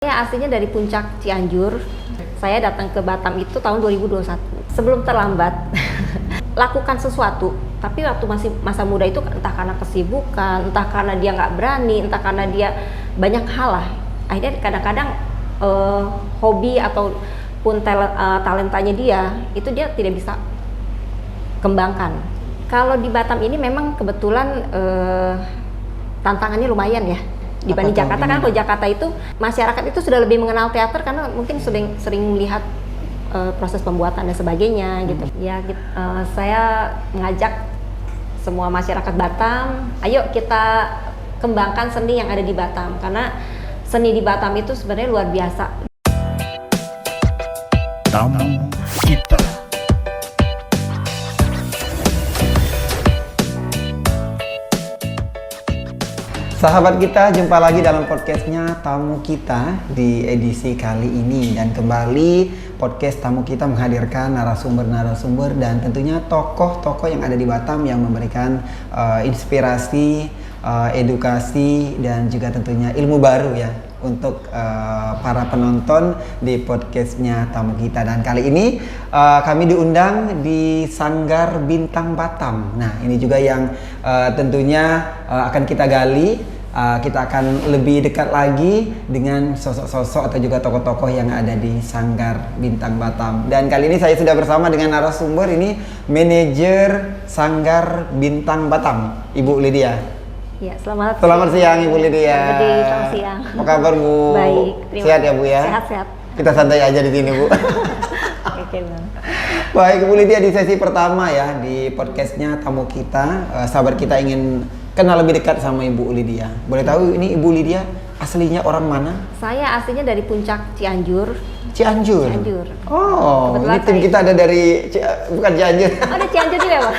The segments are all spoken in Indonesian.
Saya aslinya dari Puncak Cianjur. Saya datang ke Batam itu tahun 2021. Sebelum terlambat, lakukan sesuatu. Tapi waktu masih masa muda itu entah karena kesibukan, entah karena dia nggak berani, entah karena dia banyak hal lah. Akhirnya kadang-kadang hobi ataupun talentanya dia itu dia tidak bisa kembangkan. Kalau di Batam ini memang kebetulan tantangannya lumayan ya. Dibanding Jakarta kan, kalau Jakarta itu masyarakat itu sudah lebih mengenal teater karena mungkin sering melihat proses pembuatan dan sebagainya gitu. Ya saya mengajak semua masyarakat Batam, ayo kita kembangkan seni yang ada di Batam karena seni di Batam itu sebenarnya luar biasa. Tamu kita. Sahabat kita, jumpa lagi dalam podcastnya Tamu Kita di edisi kali ini. Dan kembali podcast Tamu Kita menghadirkan narasumber-narasumber dan tentunya tokoh-tokoh yang ada di Batam yang memberikan inspirasi, edukasi dan juga tentunya ilmu baru ya untuk para penonton di podcastnya Tamu Kita. Dan kali ini kami diundang di Sanggar Bintang Batam. Nah, ini juga yang tentunya akan kita gali. Kita akan lebih dekat lagi dengan sosok-sosok atau juga tokoh-tokoh yang ada di Sanggar Bintang Batam. Dan kali ini saya sudah bersama dengan narasumber, ini manajer Sanggar Bintang Batam, Ibu Lydia. Ya, selamat siang Ibu Lydia. Selamat siang. Apa kabar Bu? Baik, sehat ya Bu ya? Sehat. Kita santai aja di sini Bu. Oke, Bang. Baik Bu Lydia, di sesi pertama ya di podcastnya Tamu Kita, sahabat kita ingin kenal lebih dekat sama Ibu Lydia. Boleh tahu ini Ibu Lydia aslinya orang mana? Saya aslinya dari Puncak Cianjur. Cianjur. Oh, kebetulan ini tim kita ada dari bukan Cianjur. Oh, ada Cianjur juga, Pak.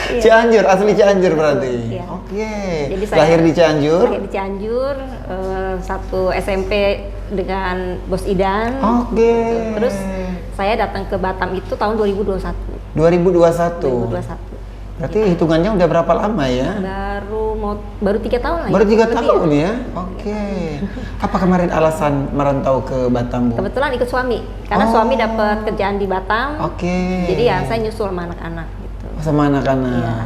Cianjur, asli Cianjur berarti. Iya. Oke. Jadi saya lahir di Cianjur. Lahir di Cianjur, satu SMP dengan Bos Idan. Oke. Terus saya datang ke Batam itu tahun 2021. 2021. Berarti hitungannya udah berapa lama ya? Baru 3 tahun lah. Baru 3 Lebih tahun ya? Oke. Apa kemarin alasan merantau ke Batam, Bu? Kebetulan ikut suami, karena suami dapat kerjaan di Batam. Oke. Jadi ya saya nyusul sama anak-anak gitu. Sama anak-anak. Iya.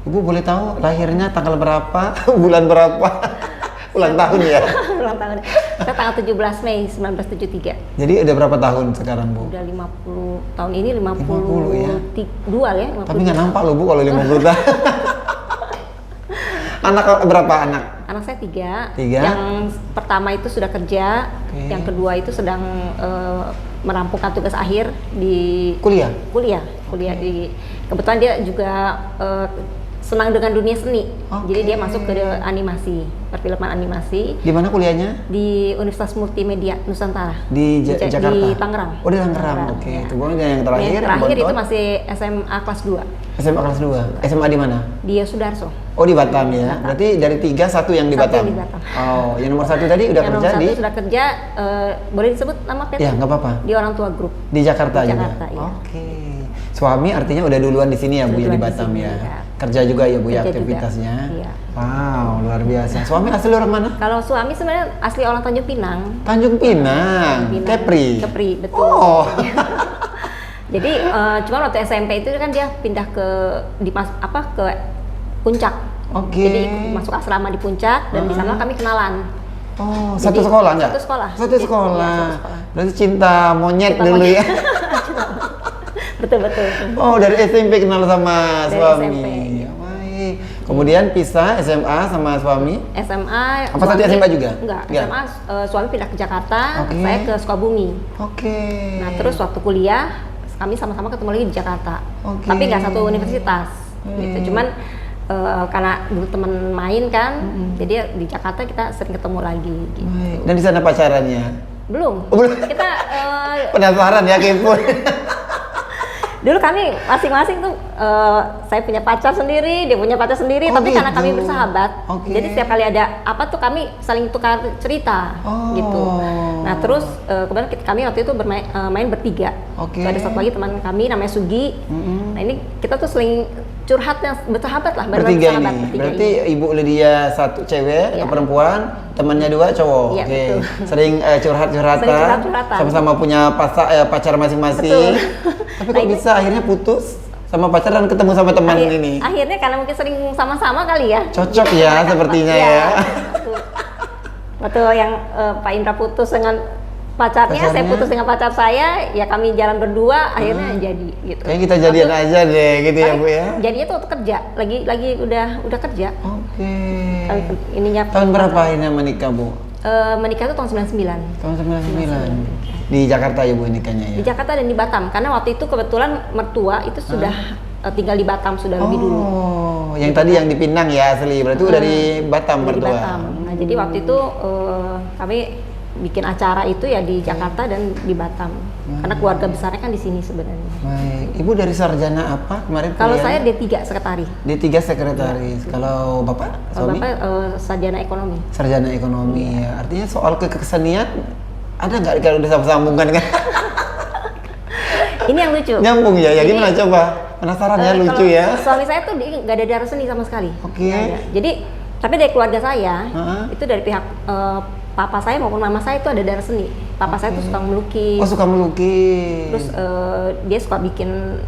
Ibu boleh tahu lahirnya tanggal berapa? Bulan berapa? Ulang tahun ya? Ulang tahun. Saya tanggal 17 Mei 1973. Jadi udah berapa tahun sekarang, Bu? Udah 50 tahun ini 52 ya? ya. 52. Tapi nggak nampak loh Bu kalau 50 tahun. Anak berapa anak? Anak saya 3. 3? Yang pertama itu sudah kerja, Oke. yang kedua itu sedang merampungkan tugas akhir di Kuliah? Kuliah di, kebetulan dia juga senang dengan dunia seni. Oke. Jadi dia masuk ke animasi, perfilman animasi. Di mana kuliahnya? Di Universitas Multimedia Nusantara. Di Jakarta? Di Tangerang. Oh, di Tangerang. Oke. Ya. Itu yang terakhir. Yang terakhir itu Bontot. masih SMA kelas 2. SMA kelas 2. SMA di mana? Di Sudarso. Oh, di Batam ya. Batam. Berarti dari 3 1 yang di Satu Batam. yang di Batam. Oh, yang nomor 1 tadi udah Yang kerja nomor di? 1 sudah kerja, boleh disebut nama PT? Ya, nggak apa-apa. Di Orang Tua Group. Di Jakarta Di juga. Jakarta, iya. Oke. Suami artinya udah duluan di sini ya Bu ya, di Duluan di Batam sini, ya. ya. Kerja juga ya Bu ya Kerja juga, aktivitasnya. iya. Wow, luar biasa. Suami asli orang mana? Kalau suami sebenarnya asli orang Tanjung Pinang. Tanjung Pinang. Pinang. Kepri. Kepri, betul. Oh. Jadi cuma waktu SMP itu kan dia pindah ke ke Puncak. Oke. Jadi masuk asrama di Puncak dan di sana kami kenalan. Oh, Jadi, satu sekolah nggak? Satu sekolah. Satu sekolah. Iya, satu sekolah. Berarti cinta monyet Cinta dulu monyet. ya. Betul. Oh, dari SMP kenal sama Dari suami. SMP. Ya, baik. Kemudian pisah SMA sama suami. SMA. Apa satu SMA juga? Enggak. Enggak. SMA suami pindah ke Jakarta, Oke. saya ke Sukabumi. Oke. Nah, terus waktu kuliah kami sama-sama ketemu lagi di Jakarta. Oke. Tapi nggak satu universitas. Gitu. Cuman karena dulu teman main kan, jadi di Jakarta kita sering ketemu lagi gitu. Baik. Dan di sana pacarannya? Belum. Oh, belum. Kita Penasaran ya kepo. dulu kami masing-masing tuh saya punya pacar sendiri, dia punya pacar sendiri, Oh, tapi karena gitu. kami bersahabat, Oke. jadi setiap kali ada apa tuh kami saling tukar cerita, Oh. gitu. Nah terus kemudian kami waktu itu main bertiga. Oke. Terus ada satu lagi teman kami namanya Sugi. Nah ini kita tuh sering curhatnya bersahabat lah, benar-benar Bertiga bersahabat, ini. bertiga Berarti ini. Ibu Lydia satu cewek, Iya. perempuan, temannya dua cowok. Iya, Oke. betul. Sering curhat-curhatan. Sering curhat-curhatan. Sama-sama punya pacar masing-masing. Betul. Tapi Nah, kok itu- bisa akhirnya putus sama pacar dan ketemu sama teman ini? Akhirnya karena mungkin sering sama-sama kali ya. Cocok ya sepertinya Iya, ya. betul. Waktu yang Pak Indra putus dengan pacarnya, saya Pacarnya? putus dengan pacar saya, ya kami jalan berdua, akhirnya jadi gitu. Kayaknya kita jadian aja deh gitu ya Bu ya. Jadinya tuh waktu kerja, lagi udah kerja. Oke. Kami ininya Tahun berapa akhirnya menikah Bu? menikah itu tahun 99. Tahun 99. Di Jakarta ya Bu nikahnya ya? Di Jakarta dan di Batam, karena waktu itu kebetulan mertua itu sudah tinggal di Batam sudah lebih dulu. Oh, yang tadi yang di Pinang ya asli. Berarti udah di Batam Dari mertua. Batam. Nah, jadi waktu itu kami bikin acara itu ya di Jakarta dan di Batam. Karena keluarga besarnya kan di sini sebenarnya. Baik. Ibu dari sarjana apa kemarin? Kalau kuliahnya? saya D3 sekretari. D3 sekretaris. Kalau Bapak Kalau suami? Bapak sarjana ekonomi. Sarjana ekonomi ya. Artinya soal kesenian ada nggak kalau disambungkan kan? Ini yang lucu. Nyambung ya? Ya Jadi, gimana coba? Penasaran ya, lucu kalau ya? Suami saya tuh dia nggak ada darah seni sama sekali. Oke. Nggak ada. Jadi tapi dari keluarga saya Heeh. itu dari pihak papa saya maupun mama saya itu ada darah seni. Papa saya tuh suka melukis. Oh suka melukis. Terus dia suka bikin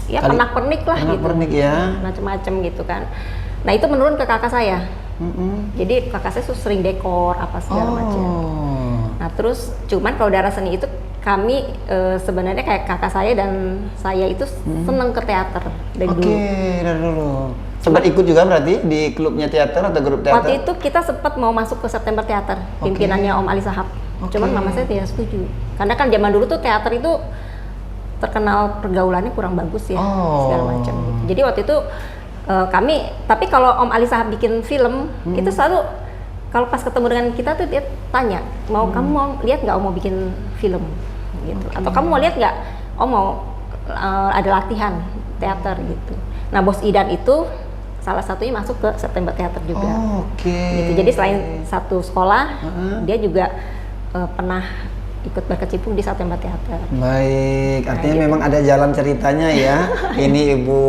ya Kali- pernak-pernik lah gitu. pernak-pernik ya. Macem-macem gitu kan. Nah itu menurun ke kakak saya. Jadi kakak saya tuh sering dekor apa segala macam. Oh. Nah terus cuman kalau darah seni itu kami sebenarnya kayak kakak saya dan saya itu seneng ke teater dari Oke, dulu. dari dulu. Sempat ikut juga berarti di klubnya teater atau grup teater? Waktu itu kita sempat mau masuk ke September Teater, Oke. pimpinannya Om Ali Sahab. Oke. Cuman mama saya tidak setuju. Karena kan zaman dulu tuh teater itu terkenal pergaulannya kurang bagus ya, Oh. segala macam. Jadi waktu itu kami, tapi kalau Om Ali Sahab bikin film, itu selalu kalau pas ketemu dengan kita tuh dia tanya, kamu mau lihat nggak Om mau bikin film, gitu. Atau kamu mau lihat nggak Om mau ada latihan teater gitu. Nah Bos Idan itu salah satunya masuk ke September Teater juga. Oke. Gitu. Jadi selain satu sekolah, dia juga pernah ikut berkecimpung di September Teater. Baik, artinya gitu. memang ada jalan ceritanya ya. Ini Ibu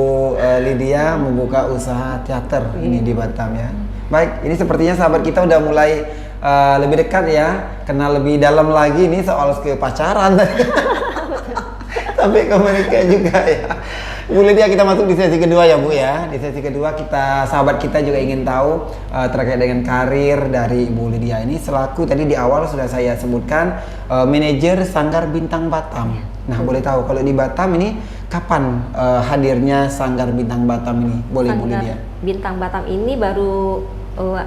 Lydia membuka usaha teater ini di Batam ya. Baik, ini sepertinya sahabat kita udah mulai lebih dekat ya, kenal lebih dalam lagi nih soal ke pacaran. Sampai ke menikah juga ya. Bu Lydia, kita masuk di sesi kedua ya Bu ya. Di sesi kedua sahabat kita juga ingin tahu terkait dengan karir dari Ibu Lydia ini selaku tadi di awal sudah saya sebutkan manajer Sanggar Bintang Batam. Nah boleh tahu kalau di Batam ini kapan hadirnya Sanggar Bintang Batam ini? Boleh Bu Sanggar Lydia? Bintang Batam ini baru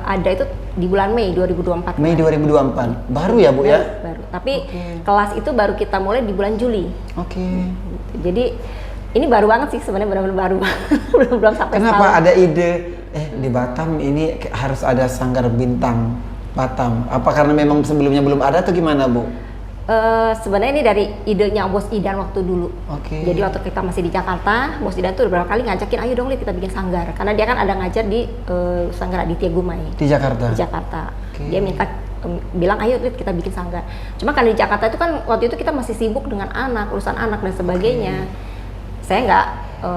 ada itu di bulan Mei 2024. Mei 2024. Baru ya Bu ya? Baru. Tapi kelas itu baru kita mulai di bulan Juli. Oke. Jadi ini baru banget sih sebenarnya, benar-benar baru. belum sampai Kenapa setahun. ada ide di Batam ini harus ada Sanggar Bintang Batam? Apa karena memang sebelumnya belum ada atau gimana Bu? Sebenarnya ini dari idenya Bos Idan waktu dulu. Oke. Jadi waktu kita masih di Jakarta, Bos Idan tuh beberapa kali ngajakin, ayo dong Lid, kita bikin sanggar. Karena dia kan ada ngajar di Sanggar Aditya Gumai Di Jakarta? di Jakarta. Oke. Dia minta bilang ayo Lid, kita bikin sanggar. Cuma kan di Jakarta itu kan waktu itu kita masih sibuk dengan anak, urusan anak dan sebagainya. Saya nggak,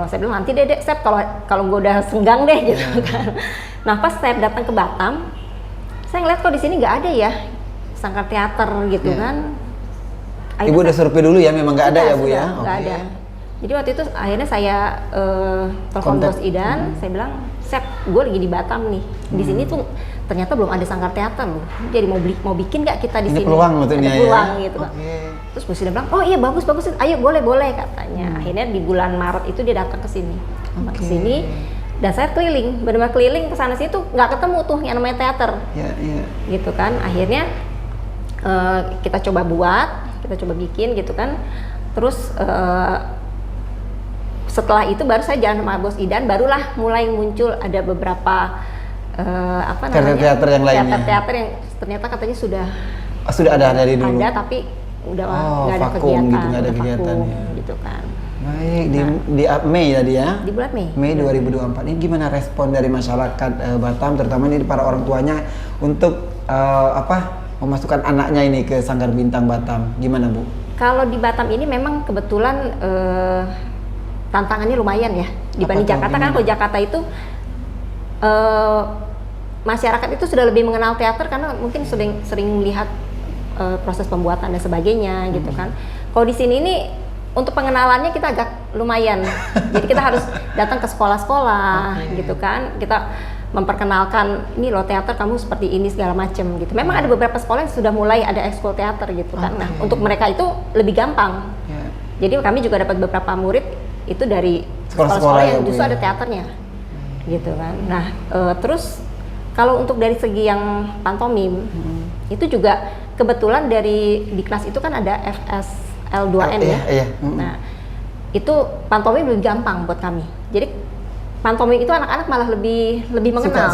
saya bilang nanti deh Sep kalau gue udah senggang deh gitu kan. Nah pas saya datang ke Batam, saya ngeliat kok di sini nggak ada ya sanggar teater gitu kan. Ibu udah survei dulu ya, memang nggak ada ya Bu ya? Nggak Oke. ada. Jadi waktu itu akhirnya saya telepon Kontak. Bos Idan, saya bilang, Sep, gue lagi di Batam nih. Di sini tuh ternyata belum ada sanggar teater loh. Jadi mau bikin nggak kita di Ini sini? peluang maksudnya ada peluang ya? gitu kan. Oke. Terus Bos Idan bilang, oh iya bagus, ayo boleh katanya. Akhirnya di bulan Maret itu dia datang ke sini. Ke sini dan saya keliling, benar-benar keliling ke sana sini tuh nggak ketemu tuh yang namanya teater. Ya, ya. Gitu kan. Akhirnya kita coba buat, kita coba bikin gitu kan. Terus setelah itu baru saya jalan sama Bos Idan, barulah mulai muncul ada beberapa apa namanya Teater-teater yang lainnya. teater yang ternyata katanya sudah Oh, sudah ada dari dulu. ada tapi udah nggak ada vakum kegiatan, gitu, nggak ada udah kegiatan vakum, ya. gitu kan. Baik, di Mei tadi ya? Di bulan Mei. Mei 2024. Ini gimana respon dari masyarakat Batam, terutama ini para orang tuanya untuk memasukkan anaknya ini ke Sanggar Bintang Batam? Gimana Bu? Kalau di Batam ini memang kebetulan tantangannya lumayan ya dibanding Apa tuh? Jakarta. Kan kalau Jakarta itu masyarakat itu sudah lebih mengenal teater karena mungkin sering melihat proses pembuatan dan sebagainya gitu kan. Kalau di sini ini untuk pengenalannya kita agak lumayan. Jadi kita harus datang ke sekolah-sekolah gitu kan. Kita memperkenalkan ini loh teater kamu seperti ini segala macam gitu. Memang ada beberapa sekolah yang sudah mulai ada ekskul teater gitu kan. Nah, untuk mereka itu lebih gampang. Jadi kami juga dapat beberapa murid itu dari sekolah-sekolah yang justru ada teaternya gitu kan. Nah, terus kalau untuk dari segi yang pantomim itu juga kebetulan dari di kelas itu kan ada FSL2N ya. Nah, itu pantomim lebih gampang buat kami. Jadi pantomim itu anak-anak malah lebih mengenal.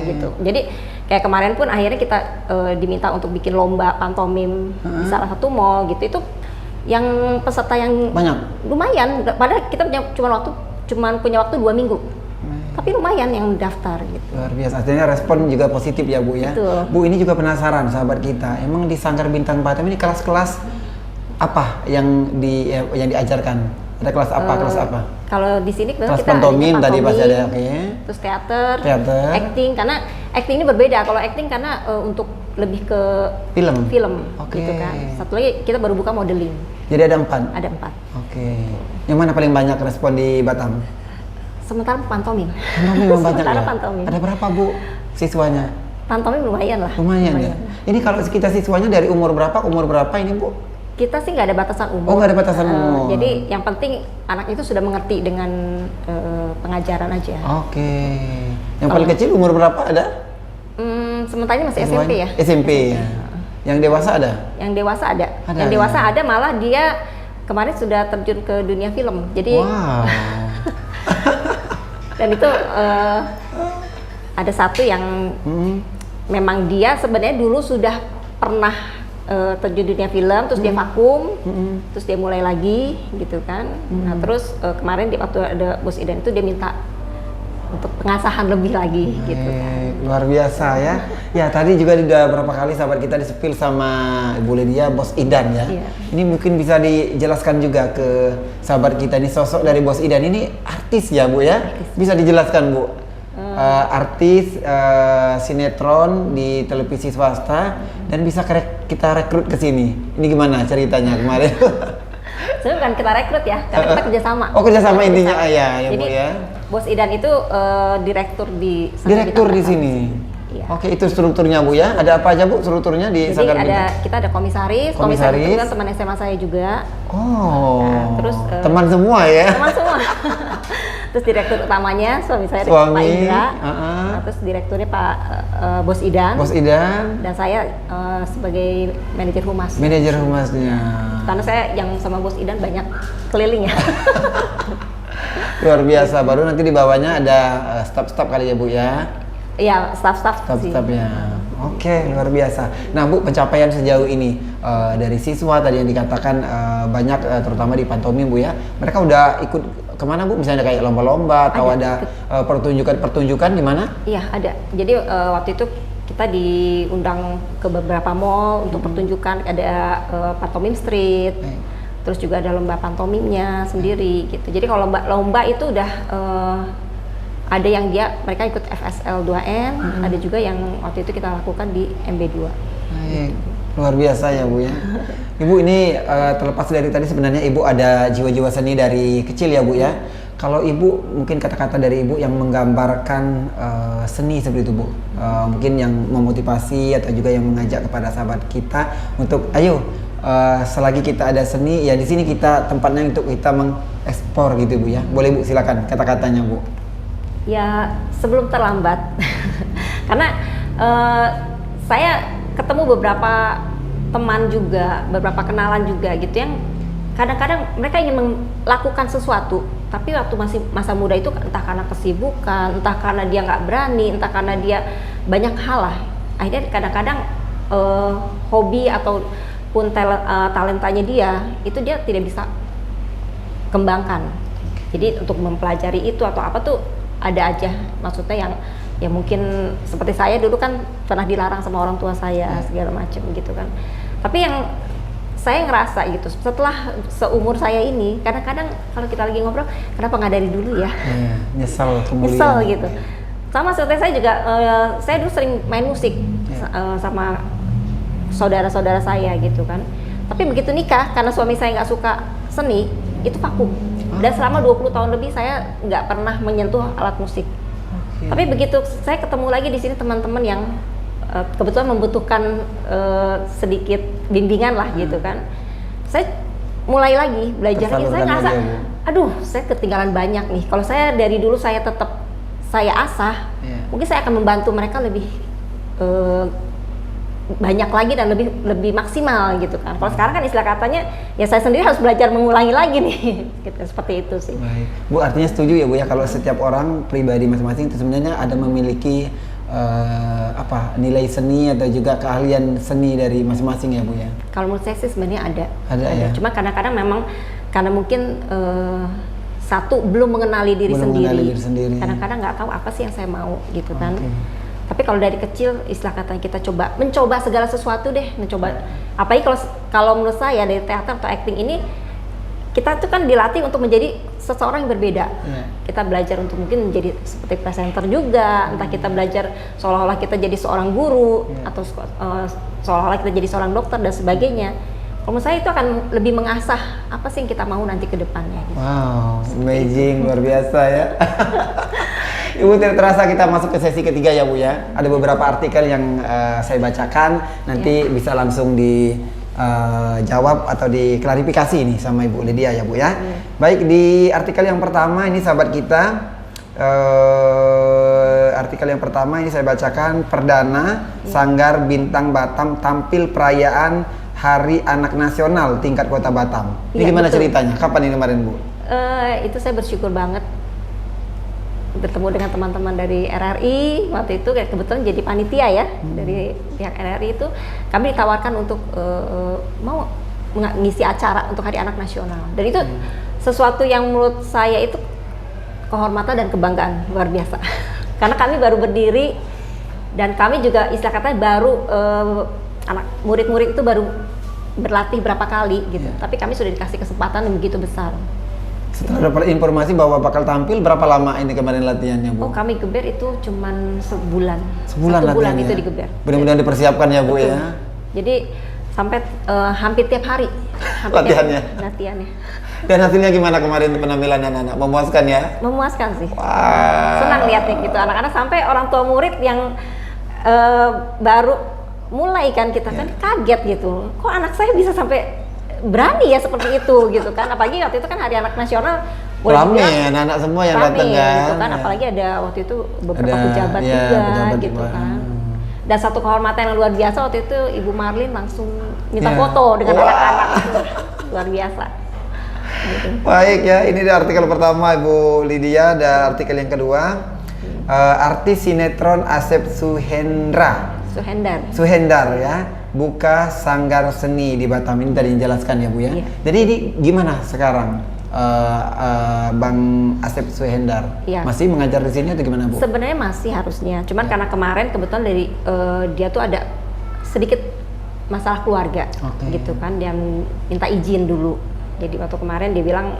Gitu. Jadi kayak kemarin pun akhirnya kita diminta untuk bikin lomba pantomim di salah satu mall gitu. Itu yang peserta yang banyak, lumayan. Padahal kita cuma punya waktu 2 minggu. Tapi lumayan yang daftar gitu. Luar biasa. Artinya respon juga positif ya Bu ya. Betul. Bu, ini juga penasaran sahabat kita. Emang di Sanggar Bintang Batam ini kelas-kelas apa yang diajarkan? Ada kelas apa? Kelas apa? Kalau di sini kelas kita pantomim tadi pasti ada, terus teater, acting. Karena acting ini berbeda. Kalau acting karena untuk lebih ke film, gitu kan. Satu lagi kita baru buka modeling. Jadi ada 4? Ada 4. Yang mana paling banyak respon di Batam? Sementara pantomim. Sementara pantomim. Ada berapa Bu siswanya? Pantomim lumayan lah. Lumayan ya. Ini kalau kita siswanya dari umur berapa ini Bu? Kita sih nggak ada batasan umur. Oh, nggak ada batasan umur. Jadi yang penting anak itu sudah mengerti dengan pengajaran aja. Yang paling kecil umur berapa ada? Sementara ini masih SMP ya. SMP. Yang dewasa ada? Yang dewasa ada. Yang dewasa ada, malah dia kemarin sudah terjun ke dunia film. Jadi dan itu ada satu yang memang dia sebenarnya dulu sudah pernah terjun dunia film, terus dia vakum, terus dia mulai lagi gitu kan. Nah terus kemarin waktu ada Bos Idan itu dia minta untuk pengasahan lebih lagi gitu kan. Luar biasa ya. Ya tadi juga udah berapa kali sahabat kita disepil sama Ibu Lydia Bos Idan ya. Ini mungkin bisa dijelaskan juga ke sahabat kita nih, sosok dari Bos Idan ini artis ya Bu ya. Bisa dijelaskan Bu. Artis sinetron di televisi swasta dan bisa kita rekrut ke sini. Ini gimana ceritanya kemarin? Sebenarnya bukan kita rekrut ya, karena kita kerjasama. Oh kerjasama intinya ya Jadi, Bu ya. Bos Idan itu direktur di Direktur di sini. Iya. Oke, itu strukturnya Bu ya. Ada apa aja Bu strukturnya di Jadi Sanggar Bintang? kita ada komisaris itu kan teman SMA saya juga. Nah, terus teman semua ya. Teman semua. Terus direktur utamanya suami saya Pak Indra. Terus direkturnya Pak Bos Idan. Dan saya sebagai manajer humas. Manajer humasnya. Karena saya yang sama Bos Idan banyak keliling ya. Luar biasa. Baru nanti di bawahnya ada staf-staf kali ya Bu ya. Iya, staf-staf ya. Oke, luar biasa. Nah Bu, pencapaian sejauh ini dari siswa tadi yang dikatakan banyak terutama di pantomim Bu ya. Mereka udah ikut kemana Bu? Misalnya kayak lomba-lomba atau ada pertunjukan di mana? Iya, ada. Jadi waktu itu kita diundang ke beberapa mall untuk pertunjukan. Ada pantomim street. Terus juga ada lomba pantomimnya sendiri gitu. Jadi kalau lomba itu udah ada yang mereka ikut FSL2N, ada juga yang waktu itu kita lakukan di MB2. Luar biasa ya Bu ya. Ibu ini terlepas dari tadi sebenarnya Ibu ada jiwa-jiwa seni dari kecil ya Bu ya. Kalau Ibu mungkin kata-kata dari Ibu yang menggambarkan seni seperti itu Bu, mungkin yang memotivasi atau juga yang mengajak kepada sahabat kita untuk ayo selagi kita ada seni ya di sini kita tempatnya untuk kita mengekspor gitu Bu ya. Boleh Bu silakan kata-katanya Bu. Ya sebelum terlambat karena saya ketemu beberapa teman juga, beberapa kenalan juga gitu yang kadang-kadang mereka ingin melakukan sesuatu tapi waktu masih masa muda itu entah karena kesibukan, entah karena dia nggak berani, entah karena dia banyak hal lah, akhirnya kadang-kadang hobi ataupun talentanya dia tidak bisa kembangkan. Jadi untuk mempelajari itu atau apa tuh ada aja, maksudnya yang ya mungkin seperti saya dulu kan pernah dilarang sama orang tua saya segala macam gitu kan. Tapi yang saya ngerasa gitu setelah seumur saya ini, kadang-kadang kalau kita lagi ngobrol, kenapa nggak dari dulu ya? Iya, nyesel kemudian. Nyesel gitu. Sama seperti saya juga, saya dulu sering main musik sama saudara-saudara saya gitu kan. Tapi begitu nikah, karena suami saya nggak suka seni, itu vakum. Dan selama 20 tahun lebih saya nggak pernah menyentuh alat musik. Tapi begitu saya ketemu lagi di sini teman-teman yang kebetulan membutuhkan sedikit bimbingan lah gitu kan, saya mulai lagi belajar lagi. Saya ngerasa, aduh saya ketinggalan banyak nih. Kalau saya dari dulu saya tetap saya asah, mungkin saya akan membantu mereka lebih banyak lagi dan lebih maksimal gitu kan. Kalau sekarang kan istilah katanya ya saya sendiri harus belajar mengulangi lagi nih gitu, seperti itu sih. Baik. Bu, artinya setuju ya Bu ya, kalau setiap orang pribadi masing-masing itu sebenarnya ada memiliki nilai seni atau juga keahlian seni dari masing-masing ya Bu ya. Kalau menurut saya sih sebenarnya ada. Ya. Cuma kadang-kadang memang karena mungkin satu belum mengenali diri sendiri. Kadang-kadang nggak tahu apa sih yang saya mau gitu kan. Tapi kalau dari kecil istilah katanya kita mencoba segala sesuatu deh, apalagi kalau menurut saya dari teater atau acting ini kita tuh kan dilatih untuk menjadi seseorang yang berbeda. Kita belajar untuk mungkin menjadi seperti presenter juga, entah kita belajar seolah-olah kita jadi seorang guru atau seolah-olah kita jadi seorang dokter dan sebagainya. Kalau menurut saya itu akan lebih mengasah apa sih yang kita mau nanti ke depannya. Gitu. Wow, amazing, luar biasa ya. Ibu, tidak terasa kita masuk ke sesi ketiga ya Bu ya. Ada beberapa artikel yang saya bacakan, nanti bisa langsung dijawab atau diklarifikasi nih sama Ibu Lydia ya Bu ya. Baik, di artikel yang pertama ini sahabat kita, artikel yang pertama ini saya bacakan, Perdana Sanggar Bintang Batam tampil perayaan Hari Anak Nasional tingkat Kota Batam. Ini gimana ceritanya? Kapan ini kemarin Bu? Itu saya bersyukur banget bertemu dengan teman-teman dari RRI. Waktu itu kebetulan jadi panitia ya dari pihak RRI itu, kami ditawarkan untuk mau mengisi acara untuk Hari Anak Nasional. Dan itu sesuatu yang menurut saya itu kehormatan dan kebanggaan luar biasa. Karena kami baru berdiri dan kami juga istilah katanya baru anak murid-murid itu baru berlatih berapa kali gitu. Tapi kami sudah dikasih kesempatan yang begitu besar. Setelah dapat informasi bahwa bakal tampil, berapa lama ini kemarin latihannya Bu? Oh, kami geber itu cuman sebulan. Sebulan latihannya. Itu digeber. Benar-benar dipersiapkan ya Bu. Betul. Ya. Jadi sampai hampir tiap hari latihannya. Dan hasilnya gimana kemarin penampilan anak-anak? Memuaskan ya? Memuaskan sih. Wow. Senang lihatnya gitu. Anak-anak sampai orang tua murid yang baru mulai kan kita kan kaget gitu. Kok anak saya bisa sampai berani ya seperti itu gitu kan. Apalagi waktu itu kan Hari Anak Nasional. Rame ya anak-anak semua yang datang kan. Gitu kan. Apalagi ada waktu itu beberapa pejabat juga gitu kan. Dan satu kehormatan yang luar biasa waktu itu Ibu Marlin langsung minta foto dengan anak-anak. Luar biasa. Gitu. Baik ya, ini di artikel pertama Ibu Lydia. Dan artikel yang kedua, artis sinetron Asep Suhendar ya, buka sanggar seni di Batam. Ini tadi dijelaskan ya Bu ya. Jadi ini gimana sekarang Bang Asep Suhendar? Masih mengajar di sini atau gimana Bu? Sebenarnya masih harusnya, cuman karena kemarin kebetulan dari dia tuh ada sedikit masalah keluarga gitu kan, dia minta izin dulu. Jadi waktu kemarin dia bilang,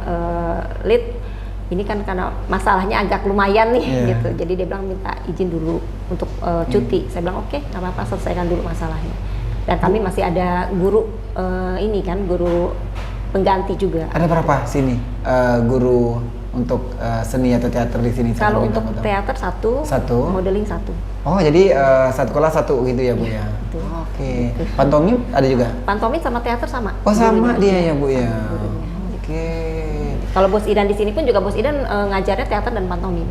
Lid, ini kan karena masalahnya agak lumayan nih gitu, jadi dia bilang minta izin dulu untuk cuti. Saya bilang oke, nggak apa-apa, selesaikan dulu masalahnya. Dan kami masih ada guru guru pengganti juga. Ada berapa sini guru untuk seni atau teater di sini? Kalau untuk teater satu, modeling satu. Oh, jadi satu kelas satu gitu ya Bu ya? Oke. Pantomim ada juga? Pantomim sama teater sama. Oh sama dia ya Bu ya? Oke. Kalau Bos Idan di sini pun juga Bos Idan ngajarnya teater dan pantomim.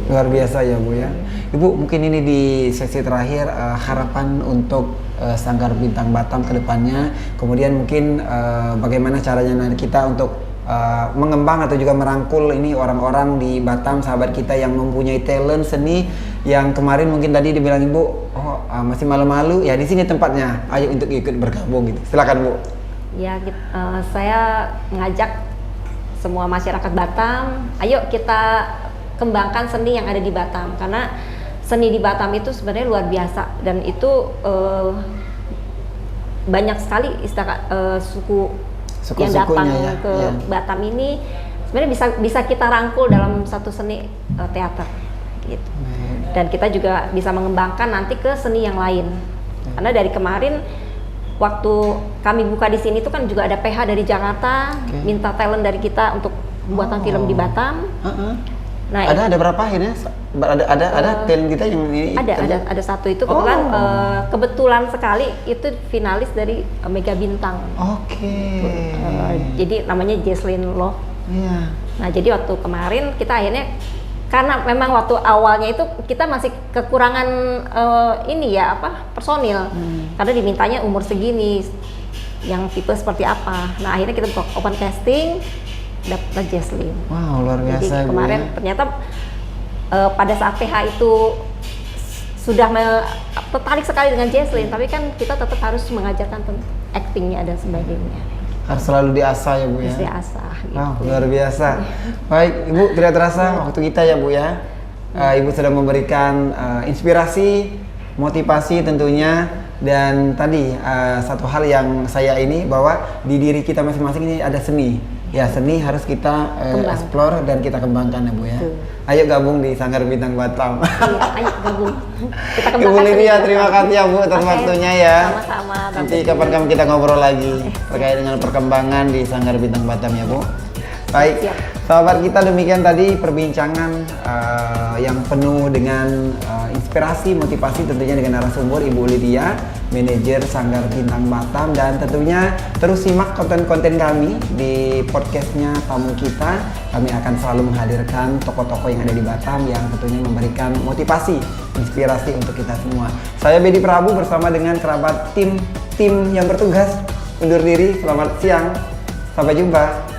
Luar biasa ya Bu ya. Ibu, mungkin ini di sesi terakhir harapan untuk Sanggar Bintang Batam ke depannya. Kemudian mungkin bagaimana caranya kita untuk mengembang atau juga merangkul ini orang-orang di Batam, sahabat kita yang mempunyai talent seni yang kemarin mungkin tadi dibilang Ibu, masih malu-malu, ya di sini tempatnya. Ayo untuk ikut bergabung gitu. Silakan Bu. Ya, saya ngajak semua masyarakat Batam, ayo kita kembangkan seni yang ada di Batam, karena seni di Batam itu sebenarnya luar biasa dan itu banyak sekali suku yang datang Suku-sukunya ke ya. Batam ini sebenarnya bisa kita rangkul dalam satu seni teater gitu. Dan kita juga bisa mengembangkan nanti ke seni yang lain. Karena dari kemarin waktu kami buka di sini itu kan juga ada PH dari Jakarta minta talent dari kita untuk pembuatan film di Batam. Nah, ada berapa akhirnya? Ada talent kita yang ini ada satu itu kebetulan sekali itu finalis dari Mega Bintang. Jadi namanya Jesslyn Loh. Iya. Nah, jadi waktu kemarin kita akhirnya karena memang waktu awalnya itu kita masih kekurangan personil. Karena dimintanya umur segini yang tipe seperti apa. Nah, akhirnya kita buka open casting dapat Jesslyn. Wow, luar biasa. Jadi kemarin ternyata pada saat PH itu sudah tertarik sekali dengan Jesslyn, tapi kan kita tetap harus mengajarkan actingnya dan sebagainya. Harus selalu diasah ya Bu ya. Harus diasah. Gitu. Wow, luar biasa. Baik Ibu, tidak terasa waktu kita ya Bu ya. Ibu sudah memberikan inspirasi, motivasi tentunya, dan tadi satu hal yang saya ini bahwa di diri kita masing-masing ini ada seni. Ya, seni harus kita explore dan kita kembangkan ya Bu ya. Ayo gabung di Sanggar Bintang Batam. Iya, ayo gabung. Kita Ibu kembangkan Lydia, terima kasih ya Bu atas waktunya ya. Sama-sama. Nanti kapan-kapan kita ngobrol lagi terkait dengan perkembangan di Sanggar Bintang Batam ya Bu. Baik, sahabat kita, demikian tadi perbincangan yang penuh dengan inspirasi, motivasi tentunya dengan narasumber Ibu Lydia, manajer Sanggar Bintang Batam, dan tentunya terus simak konten-konten kami di podcastnya Tamu Kita. Kami akan selalu menghadirkan tokoh-tokoh yang ada di Batam yang tentunya memberikan motivasi, inspirasi untuk kita semua. Saya Bedi Prabu bersama dengan kerabat tim yang bertugas undur diri. Selamat siang, sampai jumpa.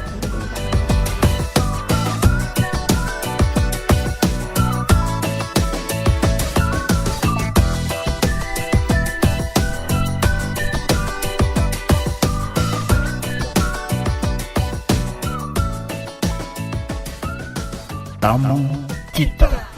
Tamu Kita.